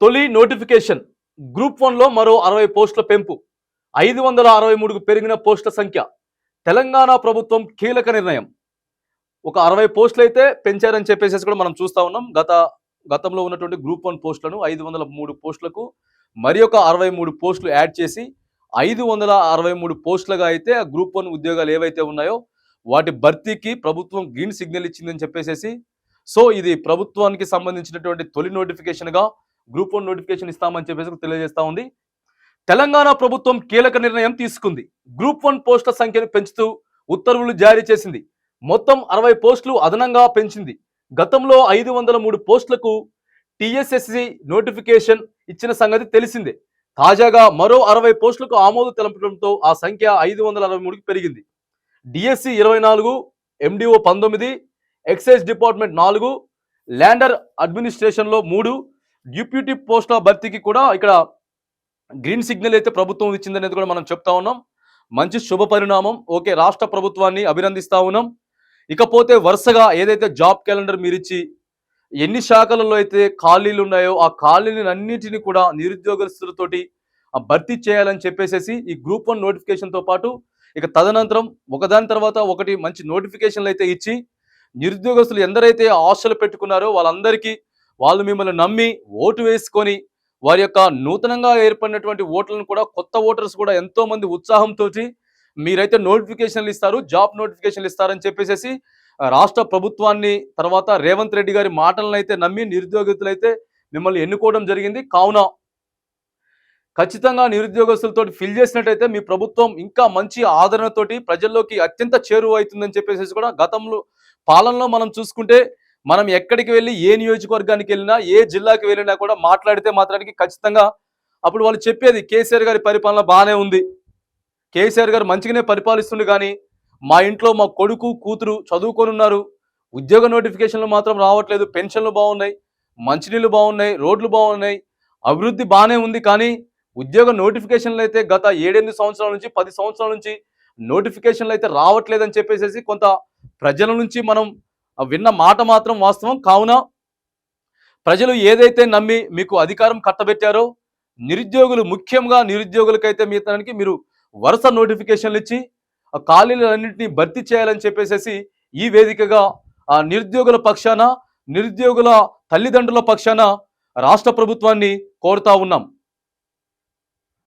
తొలి notification group 1లో మరో 60 పోస్టుల పెంపు 563కు పెరిగిన పోస్టుల సంఖ్య. తెలంగాణ ప్రభుత్వం కీలక నిర్ణయం. ఒక 60 పోస్టులు అయితే పెంచారని చెప్పేసి కూడా మనం చూస్తా ఉన్నాం. గతంలో ఉన్నటువంటి గ్రూప్ 1 పోస్టులను 503 పోస్టులకు మరి ఒక 63 పోస్టులు యాడ్ చేసి 563 పోస్టులుగా అయితే ఆ గ్రూప్ 1 ఉద్యోగాలు ఏవైతే ఉన్నాయో వాటి భర్తీకి ప్రభుత్వం గ్రీన్ సిగ్నల్ ఇచ్చిందని చెప్పేసి, సో ఇది ప్రభుత్వానికి సంబంధించినటువంటి తొలి నోటిఫికేషన్గా గ్రూప్ 1 నోటిఫికేషన్ ఇస్తామని చెప్పేసి తెలియజేస్తా ఉంది. తెలంగాణ ప్రభుత్వం కీలక నిర్ణయం తీసుకుంది. గ్రూప్ 1 పోస్టుల సంఖ్యను పెంచుతూ ఉత్తర్వులు జారీ చేసింది. మొత్తం 60 పోస్టులు అదనంగా పెంచింది. గతంలో 503 పోస్టులకు టీఎస్ఎస్సి నోటిఫికేషన్ ఇచ్చిన సంగతి తెలిసిందే. తాజాగా మరో 60 పోస్టులకు ఆమోదం తెలపడంతో ఆ సంఖ్య 563కి పెరిగింది. డిఎస్సి 24, ఎండిఓ 19, ఎక్సైజ్ డిపార్ట్మెంట్ 4, ల్యాండర్ అడ్మినిస్ట్రేషన్లో 3 డిప్యూటీ పోస్టుల భర్తీకి కూడా ఇక్కడ గ్రీన్ సిగ్నల్ అయితే ప్రభుత్వం ఇచ్చిందనేది కూడా మనం చెప్తా ఉన్నాం. మంచి శుభ పరిణామం. ఓకే, రాష్ట్ర ప్రభుత్వాన్ని అభినందిస్తా ఉన్నాం. ఇకపోతే వరుసగా ఏదైతే జాబ్ క్యాలెండర్ మీరిచ్చి ఎన్ని శాఖలలో అయితే ఖాళీలు ఉన్నాయో ఆ ఖాళీలన్నింటినీ కూడా నిరుద్యోగస్తులతోటి భర్తీ చేయాలని చెప్పేసి ఈ గ్రూప్ 1 నోటిఫికేషన్తో పాటు ఇక తదనంతరం ఒకదాని తర్వాత ఒకటి మంచి నోటిఫికేషన్లు అయితే ఇచ్చి నిరుద్యోగస్తులు ఎందరైతే ఆశలు పెట్టుకున్నారో వాళ్ళందరికీ వాళ్ళు మిమ్మల్ని నమ్మి ఓటు వేసుకొని వారి యొక్క నూతనంగా ఏర్పడినటువంటి ఓట్లను కూడా కొత్త ఓటర్స్ కూడా ఎంతో మంది ఉత్సాహంతో మీరైతే నోటిఫికేషన్లు ఇస్తారు, జాబ్ నోటిఫికేషన్లు ఇస్తారని చెప్పేసి రాష్ట్ర ప్రభుత్వాన్ని తర్వాత రేవంత్ రెడ్డి గారి మాటలను అయితే నమ్మి నిరుద్యోగస్తులు అయితే మిమ్మల్ని ఎన్నుకోవడం జరిగింది. కావున ఖచ్చితంగా నిరుద్యోగస్తులతో ఫిల్ చేసినట్టయితే మీ ప్రభుత్వం ఇంకా మంచి ఆదరణతోటి ప్రజల్లోకి అత్యంత చేరువ అవుతుందని చెప్పేసి కూడా గతంలో పాలనలో మనం చూసుకుంటే మనం ఎక్కడికి వెళ్ళి ఏ నియోజకవర్గానికి వెళ్ళినా ఏ జిల్లాకి వెళ్ళినా కూడా మాట్లాడితే మాత్రానికి ఖచ్చితంగా అప్పుడు వాళ్ళు చెప్పేది కేసీఆర్ గారి పరిపాలన బాగానే ఉంది, కేసీఆర్ గారు మంచిగానే పరిపాలిస్తుంది, కానీ మా ఇంట్లో మా కొడుకు కూతురు చదువుకొని ఉన్నారు, ఉద్యోగ నోటిఫికేషన్లు మాత్రం రావట్లేదు, పెన్షన్లు బాగున్నాయి, మంచినీళ్ళు బాగున్నాయి, రోడ్లు బాగున్నాయి, అభివృద్ధి బాగానే ఉంది, కానీ ఉద్యోగ నోటిఫికేషన్లు అయితే గత 7-8 సంవత్సరాల నుంచి 10 సంవత్సరాల నుంచి నోటిఫికేషన్లు అయితే రావట్లేదని చెప్పేసి కొంత ప్రజల నుంచి మనం విన్న మాట మాత్రం వాస్తవం. కావున ప్రజలు ఏదైతే నమ్మి మీకు అధికారం కట్టబెట్టారో నిరుద్యోగులు, ముఖ్యంగా నిరుద్యోగులకైతే మిగతానికి మీరు వరుస నోటిఫికేషన్లు ఇచ్చి ఆ ఖాళీలన్నింటినీ భర్తీ చేయాలని చెప్పేసి ఈ వేదికగా ఆ నిరుద్యోగుల పక్షాన, నిరుద్యోగుల తల్లిదండ్రుల పక్షాన రాష్ట్ర ప్రభుత్వాన్ని కోరుతా ఉన్నాం.